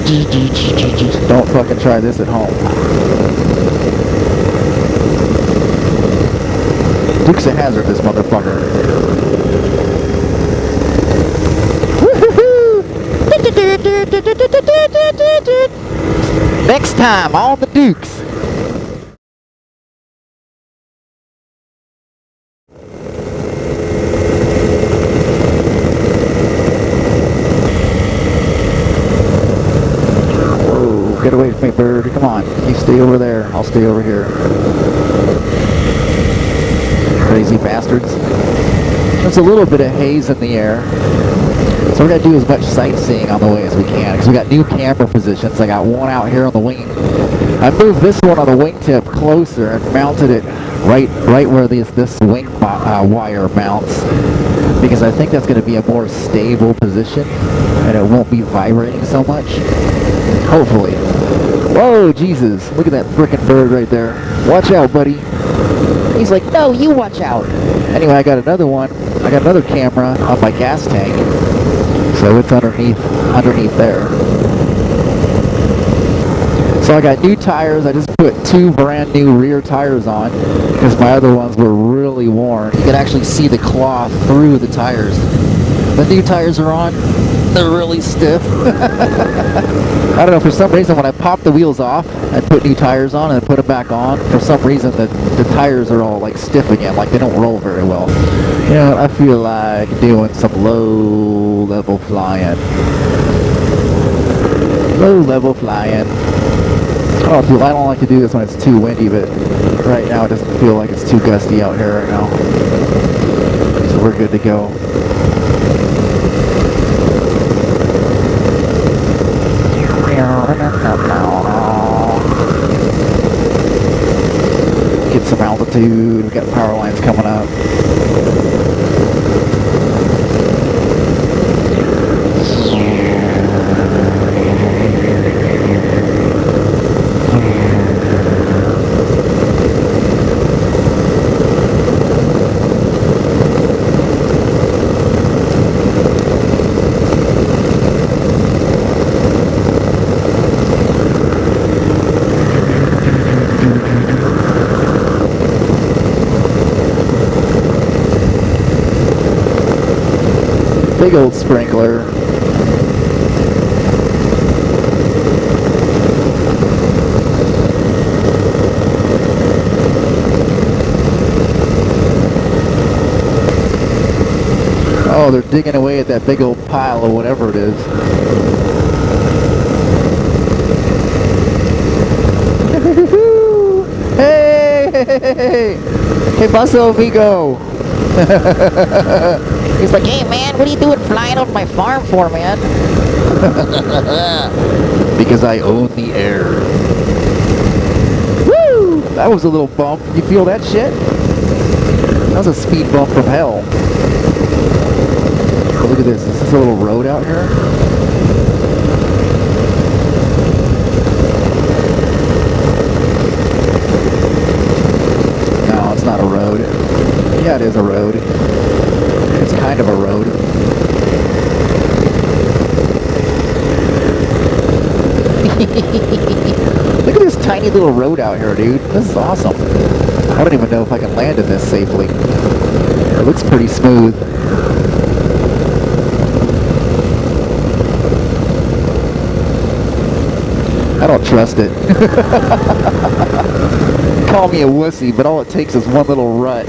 Don't fucking try this at home. Dukes of Hazzard, this motherfucker. Next time on the Dukes. Whoa, get away from me, bird. Come on, you stay over there. I'll stay over here. Crazy bastards. There's a little bit of haze in the air. So we're going to do as much sightseeing on the way as we can, because we got new camera positions. I got one out here on the wing. I moved this one on the wingtip closer and mounted it right where this wing wire mounts, because I think that's going to be a more stable position and it won't be vibrating so much. Hopefully. Whoa, Jesus. Look at that frickin' bird right there. Watch out, buddy. He's like, no, you watch out. Anyway, I got another one. I got another camera on my gas tank. So it's underneath there. So I got new tires. I just put 2 brand new rear tires on because my other ones were really worn. You can actually see the cloth through the tires. The new tires are on. They're really stiff. I don't know, for some reason when I pop the wheels off, I put new tires on and I put them back on. For some reason the tires are all like stiff again, like they don't roll very well. You know, I feel like doing some low level flying. Low level flying. Oh, dude, I don't like to do this when it's too windy, but right now it doesn't feel like it's too gusty out here right now. So we're good to go. Get some altitude. We got power lines coming up. Big old sprinkler. Oh, they're digging away at that big old pile or whatever it is. Hey, hey, hey, hey, paso, amigo. He's like, hey man, what are you doing flying over my farm for, man? Because I own the air. Woo! That was a little bump. You feel that shit? That was a speed bump from hell. Oh, look at this. Is this a little road out here? No, it's not a road. Yeah, it is a road. It's kind of a road. Look at this tiny little road out here, dude. This is awesome. I don't even know if I can land in this safely. It looks pretty smooth. I don't trust it. Call me a wussy, but all it takes is one little rut.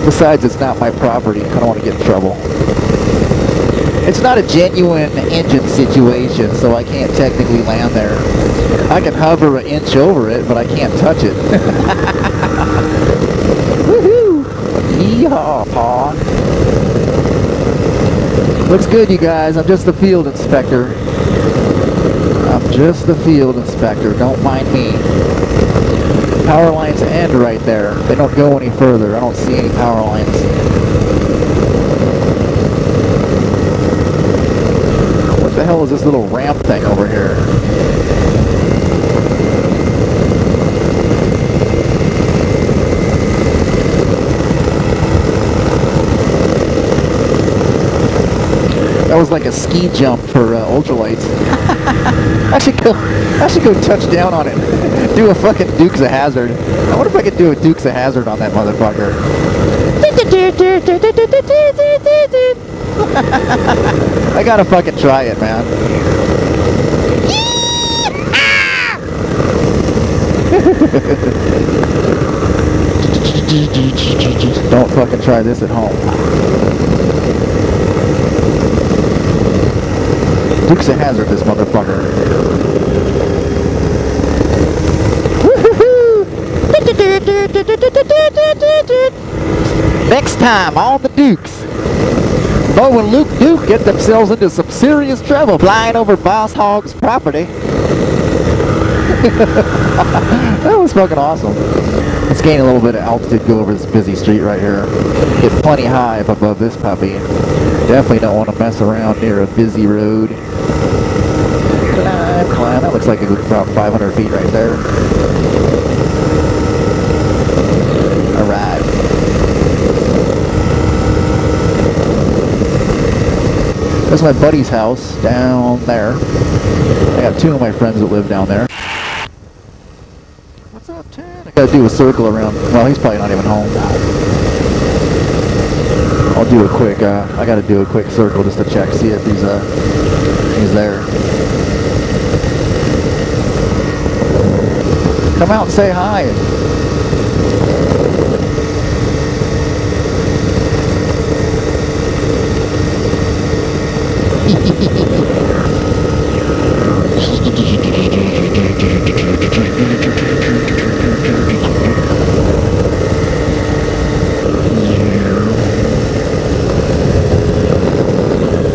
Besides, it's not my property. I don't want to get in trouble. It's not a genuine engine situation, so I can't technically land there. I can hover an inch over it, but I can't touch it. Woohoo! Yeehaw, paw. Looks good, you guys. I'm just the field inspector. I'm just the field inspector. Don't mind me. Power lines end right there. They don't go any further. I don't see any power lines. What the hell is this little ramp thing over here? That was like a ski jump for ultralights. I should go touch down on it. Do a fucking Dukes of Hazzard. I wonder if I could do a Dukes of Hazzard on that motherfucker. I gotta fucking try it, man. Don't fucking try this at home. Dukes of Hazzard, this motherfucker. Next time on the Dukes, Bo and Luke Duke get themselves into some serious trouble flying over Boss Hogg's property. That was fucking awesome. Let's gain a little bit of altitude, go over this busy street right here. Get plenty high up above this puppy. Definitely don't want to mess around near a busy road. Climb, climb. That looks like it's about 500 feet right there. Alright. That's my buddy's house down there. I got two of my friends that live down there. What's up, Ted? I gotta do a circle around. Well, he's probably not even home. I'll do a quick, I gotta do a quick circle just to check, see if he's there. Come out and say hi.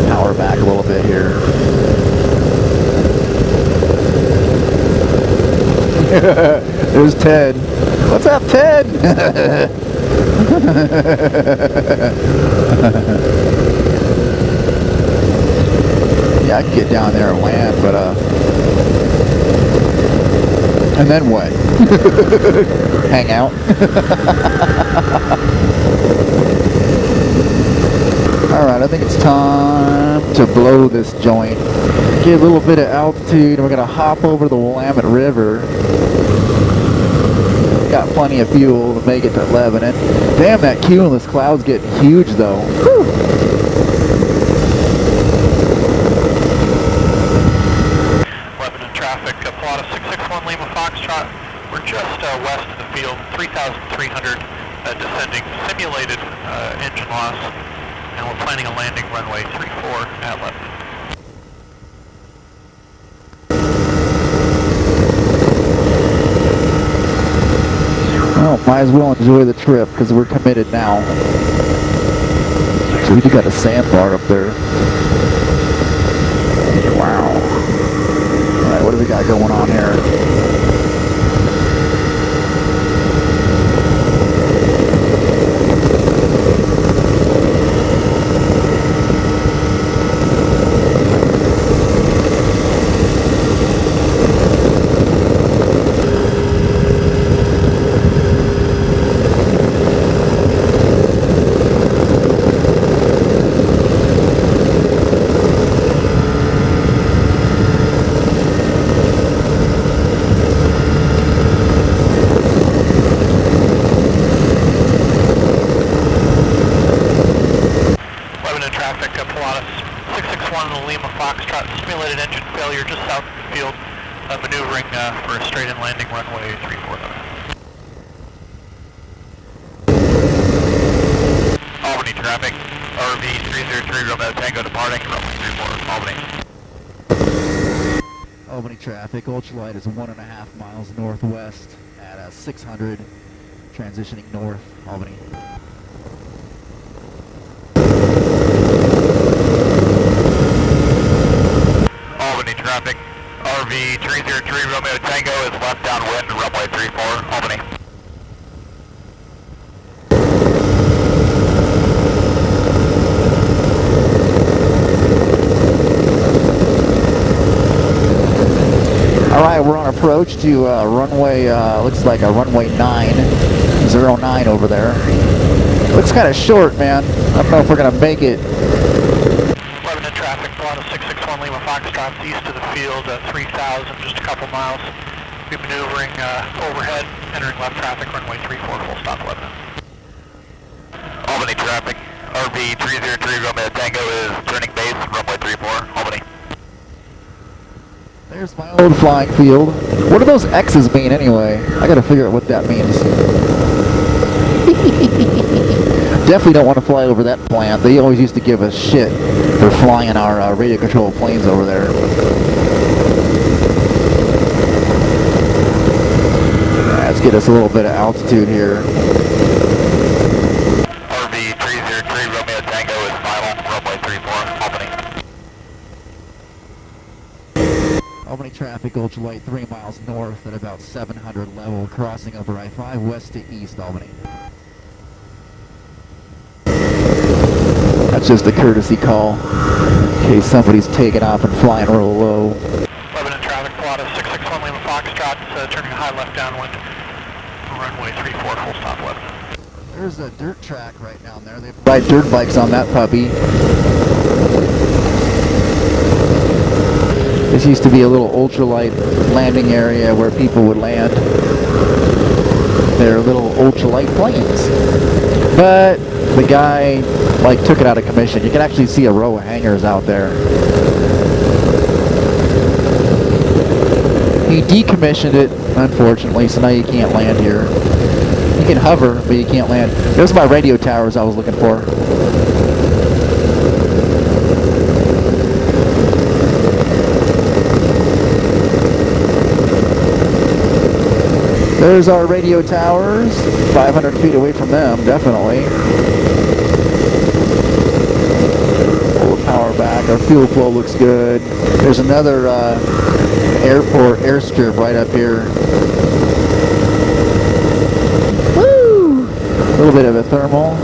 Power back a little bit here. There's Ted. What's up, Ted? Yeah, I could get down there and land, but and then what? Hang out? Alright, I think it's time to blow this joint. Get a little bit of altitude, and we're gonna hop over the Willamette River. Got plenty of fuel to make it to Lebanon. Damn, that cumulus cloud's getting huge though. Whew. Lebanon traffic, Plata 661 Lima Foxtrot. We're just west of the field, 3,300 descending, simulated engine loss, and we're planning a landing runway 34 at Lebanon. Well, might as well enjoy the trip because we're committed now. So we do got a sandbar up there. Wow. Alright, what do we got going on here? Maneuvering for a straight-in landing runway 34. Albany traffic, RV 303 Romeo Tango departing, runway 34, Albany. Albany traffic, Ultralight is 1.5 miles northwest at 600, transitioning north, Albany. Albany traffic, RV 303 Romeo Tango is left downwind, runway 34, Albany. Alright, we're on approach to runway, looks like a runway 09 over there. Looks kind of short, man. I don't know if we're going to make it. Lebanon traffic. Pilatus 661 Lima Foxtrot, east of the field, 3,000, just a couple miles. Be maneuvering overhead, entering left traffic, runway 34, full stop, Lebanon. Albany traffic, RV 303 Romeo Tango is turning base, runway 34, Albany. There's my old flying field. What do those X's mean anyway? I gotta figure out what that means. Definitely don't want to fly over that plant. They always used to give us shit for flying our radio control planes over there. Let's get us a little bit of altitude here. RV 303 Romeo Tango is final, runway 34, Albany. Albany traffic, ultralight 3 miles north at about 700 level, crossing over I-5 west to east Albany. That's just a courtesy call in case somebody's taking off and flying real low. Lebanon traffic, Pilatus 661 Lima Foxtrot, turning high left downwind, runway 34, full stop, Lebanon. There's a dirt track right down there. They ride dirt bikes on that puppy. This used to be a little ultralight landing area where people would land their little ultralight planes. But the guy took it out of commission. You can actually see a row of hangars out there. He decommissioned it, unfortunately, so now you can't land here. You can hover, but you can't land. Those are my radio towers I was looking for. There's our radio towers, 500 feet away from them, definitely. Pull the power back, our fuel flow looks good. There's another airport airstrip right up here. Woo! A little bit of a thermal.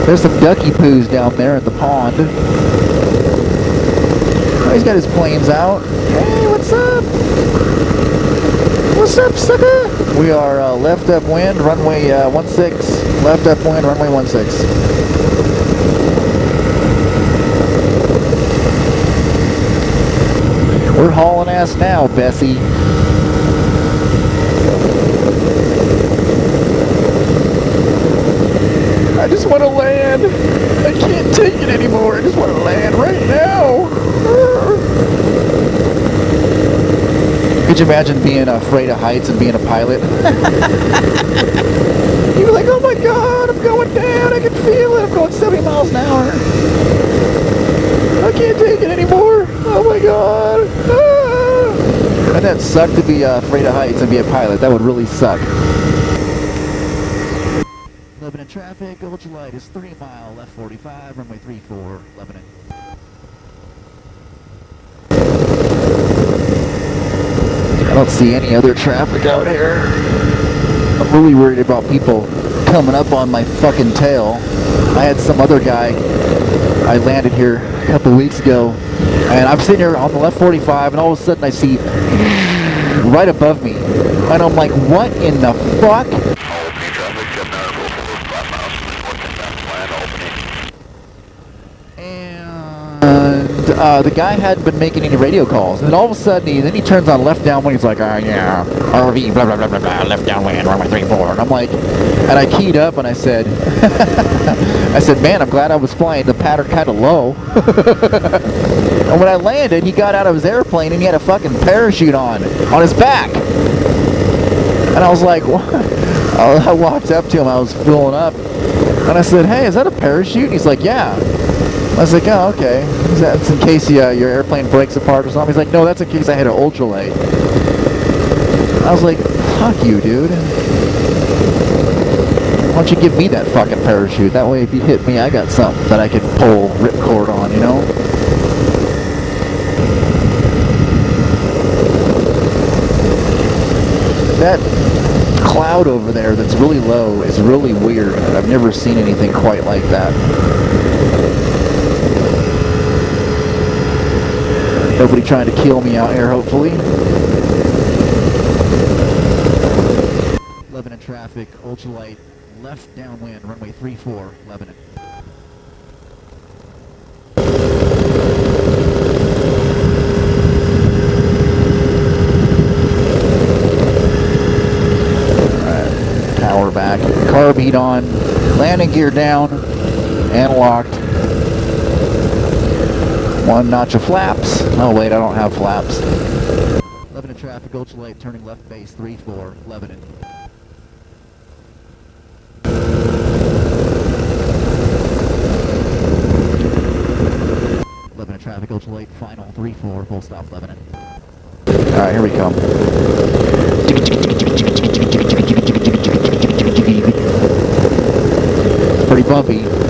There's some ducky poos down there in the pond. Oh, he's got his planes out. Hey, what's up? What's up, sucker? We are left upwind, runway 16. Left upwind, runway 16. We're hauling ass now, Bessie. I just want to land. I can't take it anymore. I just want to land right now. Could you imagine being afraid of heights and being a pilot? You're like, oh my god, I'm going down, I can feel it, I'm going 70 miles an hour. I can't take it anymore, oh my god. Ah. Wouldn't that suck to be afraid of heights and be a pilot? That would really suck. Lebanon traffic, ultralight is 3 mile, left 45, runway 34, Lebanon. I don't see any other traffic out here. I'm really worried about people coming up on my fucking tail. I had some other guy, I landed here a couple weeks ago, and I'm sitting here on the left 45, and all of a sudden I see right above me, and I'm like, what in the fuck? The guy hadn't been making any radio calls, and then all of a sudden he turns on left downwind. He's like, yeah, RV, blah blah blah blah blah, left downwind, runway 34. And I'm like, and I keyed up and I said, man, I'm glad I was flying the pattern kind of low. And when I landed, he got out of his airplane and he had a fucking parachute on his back. And I was like, what? I walked up to him. I was filling up, and I said, hey, is that a parachute? And he's like, yeah. I was like, oh, okay. That's in case your airplane breaks apart or something. He's like, no, that's in case I hit an ultralight. I was like, fuck you, dude. Why don't you give me that fucking parachute? That way if you hit me, I got something that I can pull ripcord on, you know? That cloud over there that's really low is really weird. I've never seen anything quite like that. Nobody trying to kill me out here, hopefully. Lebanon traffic, ultralight, left downwind, runway 34, Lebanon. speed on, landing gear down, and locked. One notch of flaps. Oh wait, I don't have flaps. Lebanon traffic, ultralight, turning left base 34, Lebanon. Lebanon traffic, ultralight, final 34, full stop, Lebanon. Alright, here we come. It's pretty bumpy.